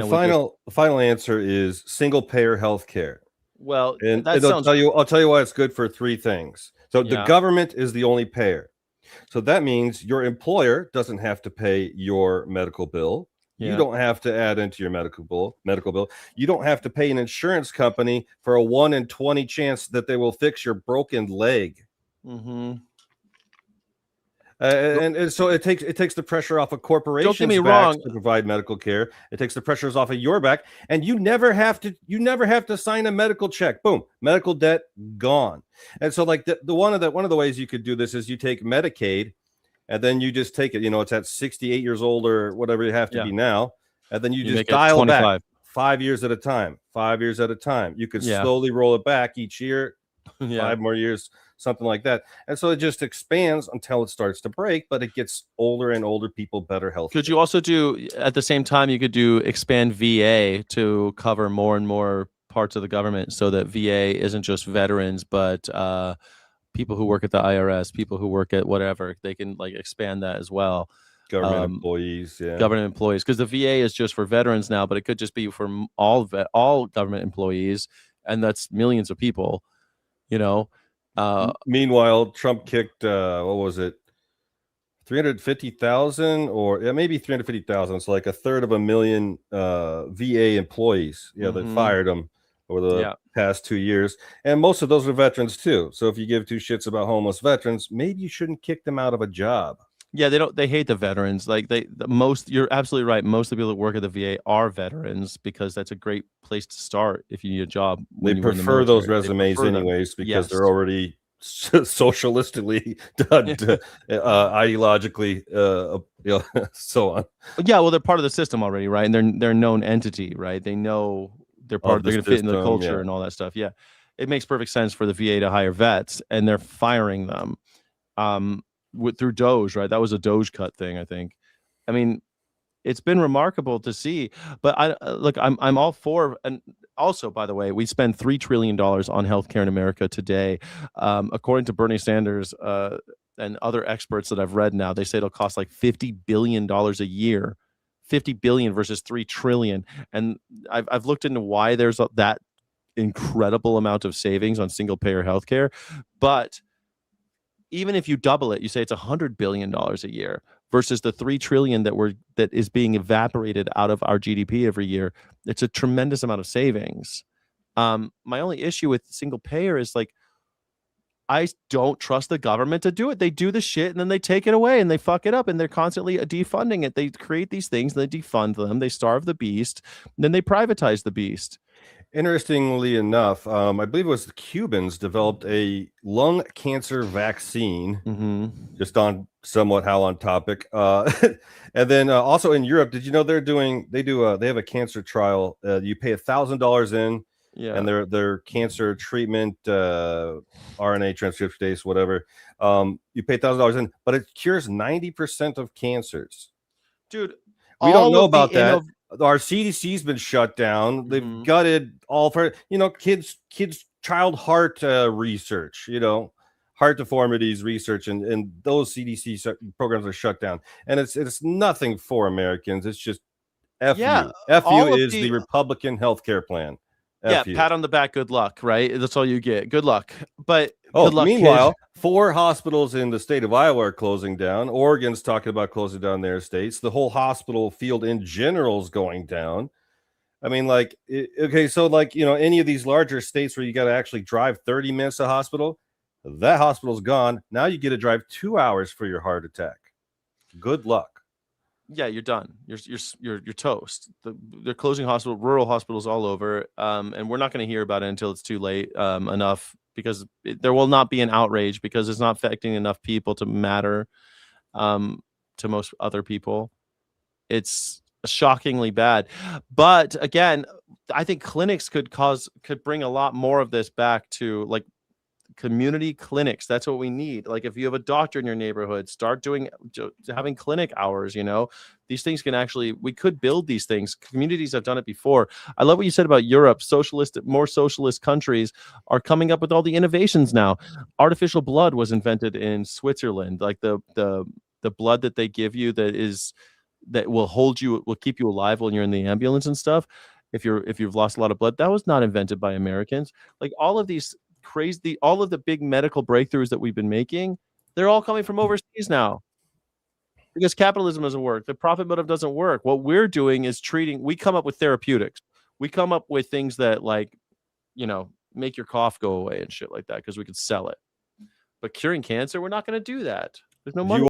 The final answer is single payer healthcare. Well, And that I'll sounds. tell you why it's good for three things. So the government is the only payer. So that means your employer doesn't have to pay your medical bill. You don't have to add into your medical bill. You don't have to pay an insurance company for a 1 in 20 chance that they will fix your broken leg. Mm-hmm. And so it takes the pressure off of corporations' Don't get me backs wrong. to provide medical care. It takes the pressures off of your back, and you never have to sign a medical check. Boom, medical debt gone. And so, like the one of the ways you could do this is you take Medicaid, and then you just take it. It's at 68 years old or whatever you have to be now, and then you just make it dial 25. back 5 years at a time. 5 years at a time. You could slowly roll it back each year. 5 more years, something like that. And so it just expands until it starts to break, but it gets older and older people better health. Could you also do, at the same time, you could do expand VA to cover more and more parts of the government, so that VA isn't just veterans, but people who work at the IRS, people who work at whatever. They can like expand that as well. Government employees, government employees, because the VA is just for veterans now, but it could just be for all government employees, and that's millions of people. Meanwhile, Trump kicked what was it, 350,000 or maybe 350,000. So like a third of a million VA employees. They fired them over the past 2 years, and most of those are veterans too. So if you give two shits about homeless veterans, maybe you shouldn't kick them out of a job. Yeah, they hate the veterans. Like you're absolutely right. Most of the people that work at the VA are veterans, because that's a great place to start if you need a job. They prefer those resumes anyways, because they're already socialistically done, ideologically, so on. Yeah, well, they're part of the system already, right? And they're a known entity, right? They know they're part. They're going to fit into the culture and all that stuff. Yeah, it makes perfect sense for the VA to hire vets, and they're firing them. Through Doge, right? That was a Doge cut thing, I think. I mean, it's been remarkable to see. But I'm all for. And also, by the way, we spend $3 trillion on healthcare in America today, according to Bernie Sanders and other experts that I've read. Now they say it'll cost like $50 billion a year, 50 billion versus 3 trillion. And I've looked into why there's that incredible amount of savings on single payer healthcare, but even if you double it, you say it's $100 billion a year versus the 3 trillion that is being evaporated out of our GDP every year. It's a tremendous amount of savings. My only issue with single payer is like, I don't trust the government to do it. They do the shit and then they take it away and they fuck it up, and they're constantly defunding it. They create these things, they defund them, they starve the beast, and then they privatize the beast. Interestingly enough, I believe it was the Cubans developed a lung cancer vaccine, just on somewhat how on topic. And then also in Europe, did you know they have a cancer trial? You pay $1,000 in, and their cancer treatment, RNA transcriptase, whatever. You pay $1,000 in, but it cures 90% of cancers. Dude, we don't know about that. Our CDC's been shut down. They've gutted all for kids child heart research, heart deformities research, and those CDC programs are shut down. And it's nothing for Americans. It's just FU. FU is the Republican healthcare plan. FU. Pat on the back, good luck, right? That's all you get. Good luck. But good luck, meanwhile, 4 hospitals in the state of Iowa are closing down. Oregon's talking about closing down their states. The whole hospital field in general is going down. I mean, like, okay, so like, any of these larger states where you got to actually drive 30 minutes to a hospital, that hospital's gone. Now you get to drive 2 hours for your heart attack. Good luck. Yeah, you're done. You're toast. They're closing rural hospitals all over, and we're not going to hear about it until it's too late enough, because there will not be an outrage, because it's not affecting enough people to matter to most other people. It's shockingly bad. But again, I think clinics could bring a lot more of this back to like community clinics. That's what we need. Like, if you have a doctor in your neighborhood, start having clinic hours. These things we could build these things. Communities have done it before. I love what you said about Europe. More socialist countries are coming up with all the innovations now. Artificial blood was invented in Switzerland. Like the blood that they give you that is that will keep you alive when you're in the ambulance and stuff. If you've lost a lot of blood, that was not invented by Americans. Like all of these all of the big medical breakthroughs that we've been making, they're all coming from overseas now. Because capitalism doesn't work. The profit motive doesn't work. What we're doing is we come up with therapeutics. We come up with things that make your cough go away and shit like that because we could sell it. But curing cancer, we're not going to do that. There's no money.